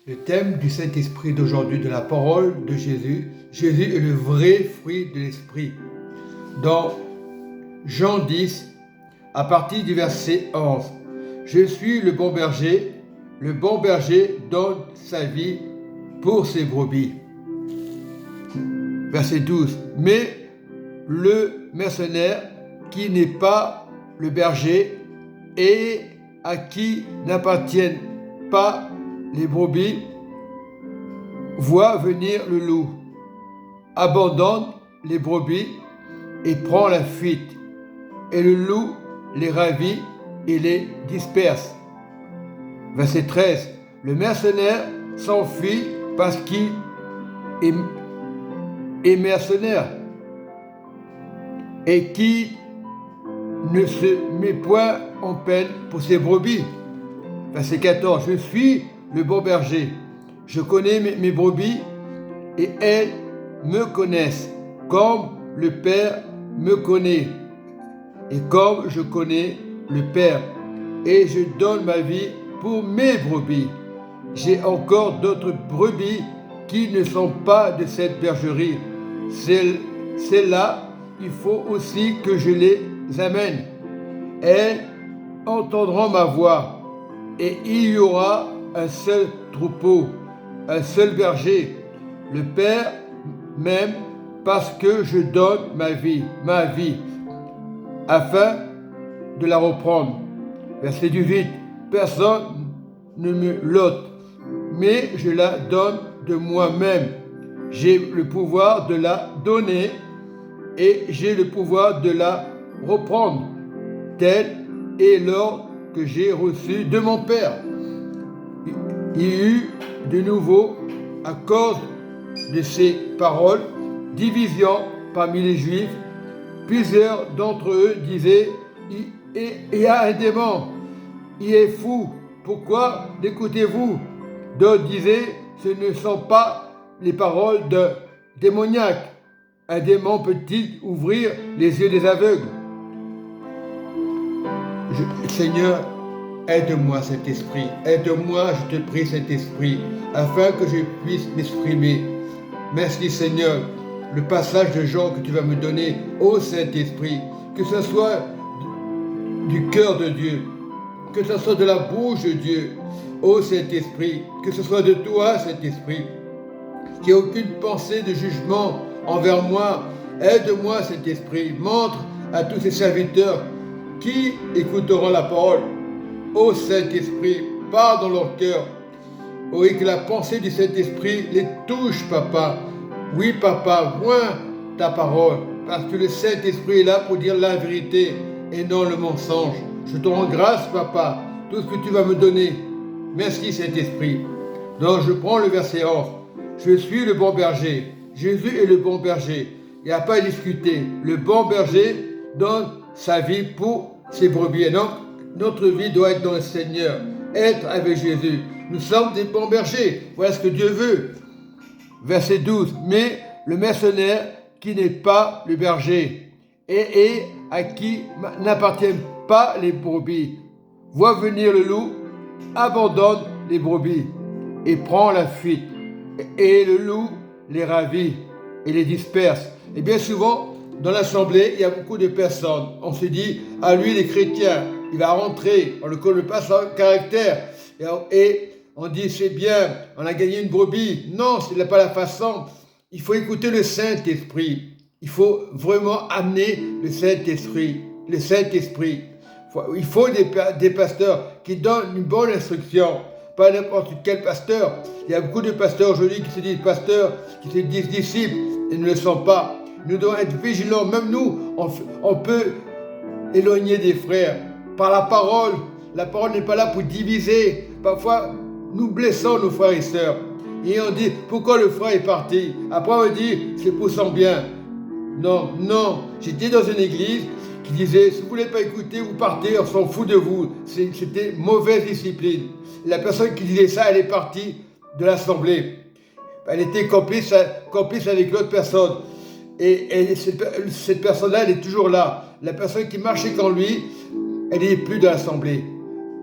Le thème du Saint-Esprit d'aujourd'hui, de la parole de Jésus, Jésus est le vrai fruit de l'Esprit. Dans Jean 10, à partir du verset 11, je suis le bon berger donne sa vie pour ses brebis. Verset 12, mais le mercenaire qui n'est pas le berger et à qui n'appartiennent pas les brebis, voit venir le loup, abandonne les brebis et prend la fuite. Et le loup les ravit et les disperse. Verset 13. Le mercenaire s'enfuit parce qu'il est mercenaire et qui ne se met point en peine pour ses brebis. Verset 14. Je suis le bon berger. Je connais mes brebis et elles me connaissent, comme le Père me connaît et comme je connais le Père. Et je donne ma vie pour mes brebis. J'ai encore d'autres brebis qui ne sont pas de cette bergerie. Celles-là, il faut aussi que je les amène. Elles entendront ma voix et il y aura un seul troupeau, un seul berger. Le Père m'aime parce que je donne ma vie, afin de la reprendre. Verset 18. Personne ne me l'ôte, mais je la donne de moi-même. J'ai le pouvoir de la donner et j'ai le pouvoir de la reprendre. Tel est l'ordre que j'ai reçu de mon Père. Il y eut de nouveau, à cause de ces paroles, division parmi les Juifs. Plusieurs d'entre eux disaient, il y a un démon, il est fou, pourquoi l'écoutez-vous? D'autres disaient, ce ne sont pas les paroles d'un démoniaque. Un démon peut-il ouvrir les yeux des aveugles? Seigneur, aide-moi, Saint-Esprit. Aide-moi, je te prie, Saint-Esprit, afin que je puisse m'exprimer. Merci, Seigneur. Le passage de Jean que tu vas me donner, ô Saint-Esprit, que ce soit du cœur de Dieu, que ce soit de la bouche de Dieu, ô Saint-Esprit, que ce soit de toi, Saint-Esprit, qu'il n'y ait aucune pensée de jugement envers moi. Aide-moi, Saint-Esprit. Montre à tous ces serviteurs qui écouteront la parole. Ô Saint-Esprit, parle dans leur cœur. Oui, que la pensée du Saint-Esprit les touche, Papa. Oui, Papa, vois ta parole, parce que le Saint-Esprit est là pour dire la vérité et non le mensonge. Je te rends grâce, Papa, tout ce que tu vas me donner. Merci, Saint-Esprit. Donc, je prends le verset 11. Je suis le bon berger. Jésus est le bon berger. Il n'y a pas à discuter. Le bon berger donne sa vie pour ses brebis. Et donc, notre vie doit être dans le Seigneur, être avec Jésus. Nous sommes des bons bergers. Voilà ce que Dieu veut. Verset 12. Mais le mercenaire qui n'est pas le berger et à qui n'appartiennent pas les brebis, voit venir le loup, abandonne les brebis et prend la fuite. Et le loup les ravit et les disperse. Et bien souvent, dans l'assemblée, il y a beaucoup de personnes. On se dit, ah lui, il est chrétien, il va rentrer, on ne connaît pas son caractère. Et on dit, c'est bien, on a gagné une brebis. Non, ce n'est pas la façon. Il faut écouter le Saint-Esprit. Il faut vraiment amener le Saint-Esprit. Le Saint-Esprit. Il faut des pasteurs qui donnent une bonne instruction. Pas n'importe quel pasteur. Il y a beaucoup de pasteurs aujourd'hui qui se disent pasteurs, qui se disent disciples, et ne le sont pas. Nous devons être vigilants. Même nous, on peut éloigner des frères. Par la parole n'est pas là pour diviser. Parfois, nous blessons nos frères et sœurs. Et on dit, pourquoi le frère est parti? Après, on dit, c'est pour son bien. Non. J'étais dans une église qui disait, si vous ne voulez pas écouter, vous partez, on s'en fout de vous. C'était mauvaise discipline. La personne qui disait ça, elle est partie de l'assemblée. Elle était complice avec l'autre personne. Et cette personne-là, elle est toujours là. La personne qui marchait comme lui, elle n'est plus dans l'assemblée.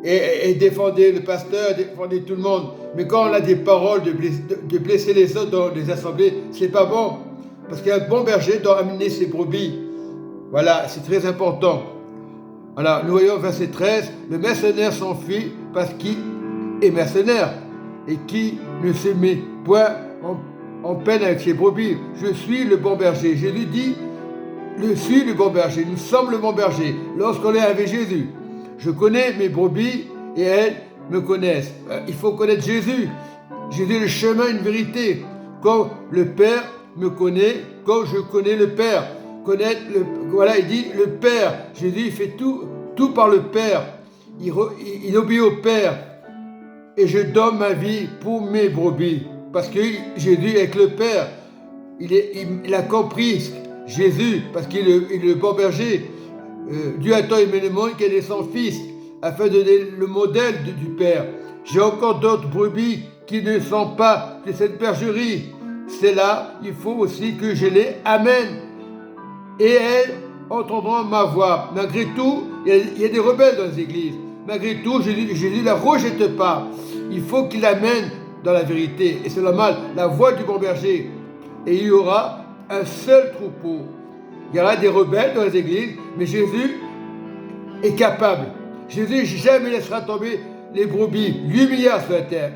et défendez le pasteur, défendez tout le monde. Mais quand on a des paroles de blesser les autres dans les assemblées, c'est pas bon. Parce qu'un bon berger doit amener ses brebis. Voilà, c'est très important. Alors, nous voyons verset 13, le mercenaire s'enfuit parce qu'il est mercenaire et qui ne se met point en peine avec ses brebis. Je suis le bon berger. Jésus dit, je suis le bon berger. Nous sommes le bon berger lorsqu'on est avec Jésus. Je connais mes brebis et elles me connaissent. Il faut connaître Jésus. Jésus est le chemin, une vérité. Comme le Père me connaît, comme je connais le Père. Connaître voilà, il dit le Père. Jésus il fait tout par le Père. Il obéit au Père. Et je donne ma vie pour mes brebis. Parce que Jésus est avec le Père. Il a compris Jésus, parce qu'il est le bon berger. Dieu a tant aimé le monde qu'il a donné son Fils, afin de donner le modèle du Père. J'ai encore d'autres brebis qui ne sont pas de cette bergerie. C'est là, il faut aussi que je les amène. Et elles entendront ma voix. Malgré tout, il y a des rebelles dans les églises. Malgré tout, Jésus ne la rejette pas. Il faut qu'il l'amène dans la vérité. Et c'est normal, la voix du bon berger. Et il y aura un seul troupeau. Il y aura des rebelles dans les églises, mais Jésus est capable. Jésus jamais laissera tomber les brebis, 8 milliards sur la terre.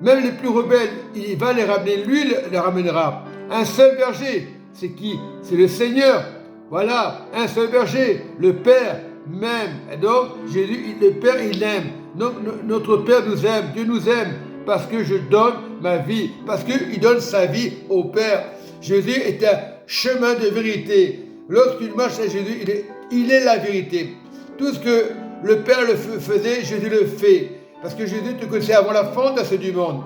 Même les plus rebelles, il va les ramener, lui les ramènera. Un seul berger, c'est qui? C'est le Seigneur. Voilà, un seul berger, le Père même. Et donc, Jésus, le Père, il aime. Donc, notre Père nous aime, Dieu nous aime, parce que je donne ma vie, parce qu'il donne sa vie au Père. Jésus est un chemin de vérité. Lorsqu'il marche à Jésus, il est la vérité. Tout ce que le Père le faisait, Jésus le fait. Parce que Jésus te connaissait avant la fondation du monde.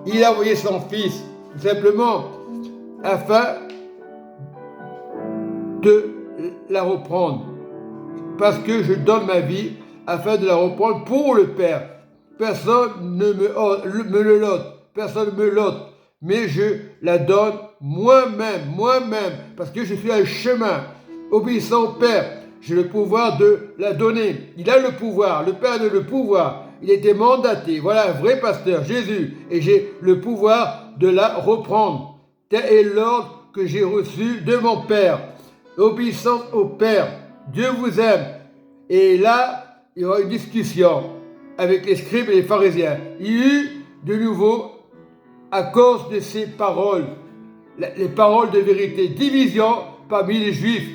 Il a envoyé son Fils, tout simplement, afin de la reprendre. Parce que je donne ma vie afin de la reprendre pour le Père. Personne ne me le lote. Personne ne me lote. Mais je la donne moi-même, parce que je suis un chemin, obéissant au Père. J'ai le pouvoir de la donner. Il a le pouvoir, le Père a le pouvoir. Il a été mandaté, voilà un vrai pasteur, Jésus, et j'ai le pouvoir de la reprendre. Tel est l'ordre que j'ai reçu de mon Père. Obéissant au Père, Dieu vous aime. Et là, il y aura une discussion avec les scribes et les pharisiens. Il y eut de nouveau, à cause de ces paroles, les paroles de vérité, division parmi les Juifs.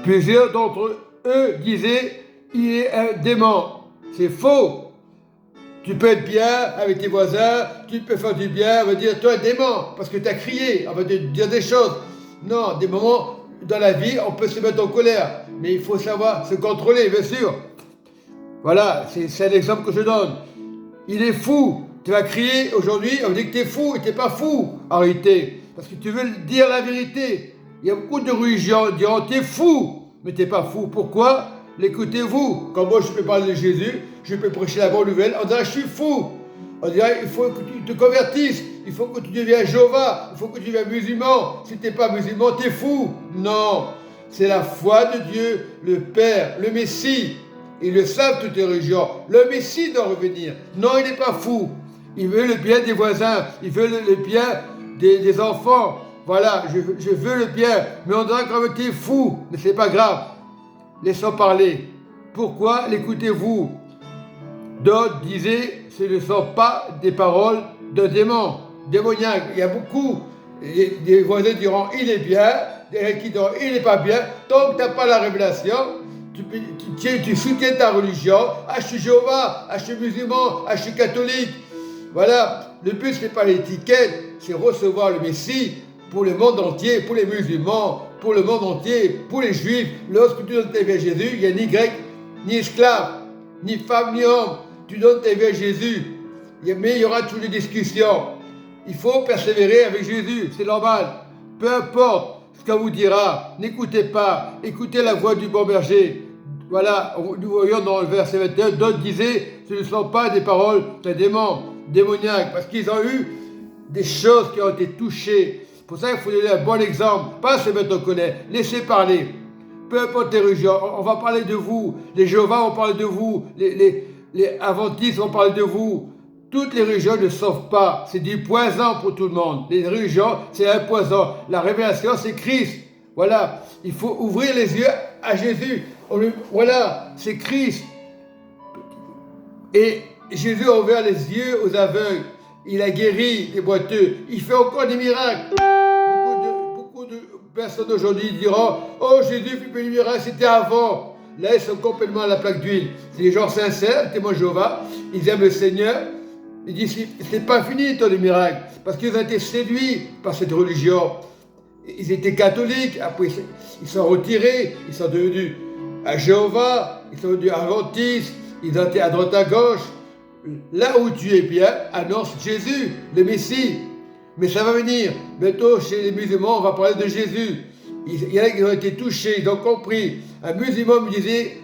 Plusieurs d'entre eux disaient, il est un démon. C'est faux. Tu peux être bien avec tes voisins, tu peux faire du bien, on va dire, toi un démon, parce que tu as crié, on va te dire des choses. Non, des moments dans la vie, on peut se mettre en colère, mais il faut savoir se contrôler, bien sûr. Voilà, c'est un exemple que je donne. Il est fou. Tu vas crier aujourd'hui, on dit que tu es fou et tu n'es pas fou, en réalité. Parce que tu veux dire la vérité. Il y a beaucoup de religions qui diront tu es fou, mais tu n'es pas fou. Pourquoi? L'écoutez-vous. Quand moi je peux parler de Jésus, je peux prêcher la bonne nouvelle, on dirait je suis fou. On dirait il faut que tu te convertisses, il faut que tu deviennes Jéhovah, il faut que tu deviennes musulman. Si tu n'es pas musulman, tu es fou. Non, c'est la foi de Dieu, le Père, le Messie. Ils le savent toutes les religions. Le Messie doit revenir. Non, il n'est pas fou. Il veut le bien des voisins, il veut le bien des enfants. Voilà, je veux le bien. Mais on dirait quand même tu es fou. Mais ce n'est pas grave. Laissons parler. Pourquoi l'écoutez-vous? D'autres disaient, ce ne sont pas des paroles d'un démon, démoniaque. Il y a beaucoup. Des voisins diront, il est bien. Des qui diront, il n'est pas bien. Tant que tu n'as pas la révélation, tu soutiens ta religion. Ah, je suis Jéhovah, ah, je suis musulman, ah, je suis catholique. Voilà, le but ce n'est pas l'étiquette, c'est recevoir le Messie pour le monde entier, pour les musulmans, pour le monde entier, pour les juifs. Lorsque tu donnes ta vie à Jésus, il n'y a ni grec, ni esclave, ni femme, ni homme. Tu donnes ta vie à Jésus. Mais il y aura toujours des discussions. Il faut persévérer avec Jésus, c'est normal. Peu importe ce qu'on vous dira, n'écoutez pas, écoutez la voix du bon berger. Voilà, nous voyons dans le verset 21, d'autres disaient, ce ne sont pas des paroles d'un démon, démoniaque, parce qu'ils ont eu des choses qui ont été touchées. Pour ça, il faut donner un bon exemple, pas se mettre en colère, laissez parler. peu importe les religions, on va parler de vous. Les Jéhovah vont parler de vous. Les Adventistes vont parler de vous. Toutes les religions ne sauvent pas. C'est du poison pour tout le monde. Les religions, c'est un poison. La révélation, c'est Christ. Voilà. Il faut ouvrir les yeux à Jésus. Voilà, c'est Christ. Et Jésus a ouvert les yeux aux aveugles. Il a guéri les boiteux. Il fait encore des miracles. Beaucoup de personnes aujourd'hui diront « Oh, Jésus fait plus de miracles, c'était avant. » Là, ils sont complètement à la plaque d'huile. C'est des gens sincères, témoins de Jéhovah. Ils aiment le Seigneur. Ils disent « C'est pas fini, ton miracle. » Parce qu'ils ont été séduits par cette religion. Ils étaient catholiques. Après, ils sont retirés. Ils sont devenus à Jéhovah. Ils sont devenus adventistes. Ils ont été à droite à gauche. Là où tu es bien, annonce Jésus, le Messie. Mais ça va venir. Bientôt, chez les musulmans, on va parler de Jésus. Il y en a qui ont été touchés, ils ont compris. Un musulman me disait,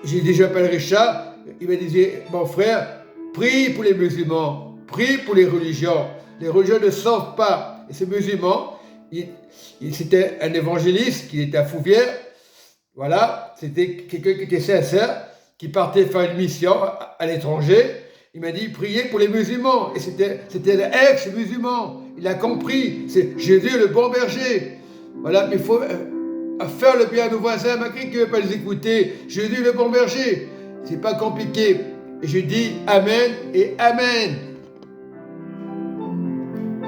j'ai déjà appelé Richard, il me disait, mon frère, prie pour les musulmans, prie pour les religions. Les religions ne sauvent pas. Et ce musulman, c'était un évangéliste, qui était à Fouvière. Voilà, c'était quelqu'un qui était sincère, qui partait faire une mission à l'étranger. Il m'a dit, priez pour les musulmans. Et c'était l'ex-musulman. Il a compris. C'est Jésus le bon berger. Voilà, mais il faut faire le bien à nos voisins, malgré qu'ils ne veulent pas les écouter. Jésus le bon berger. C'est pas compliqué. Et je dis Amen et Amen.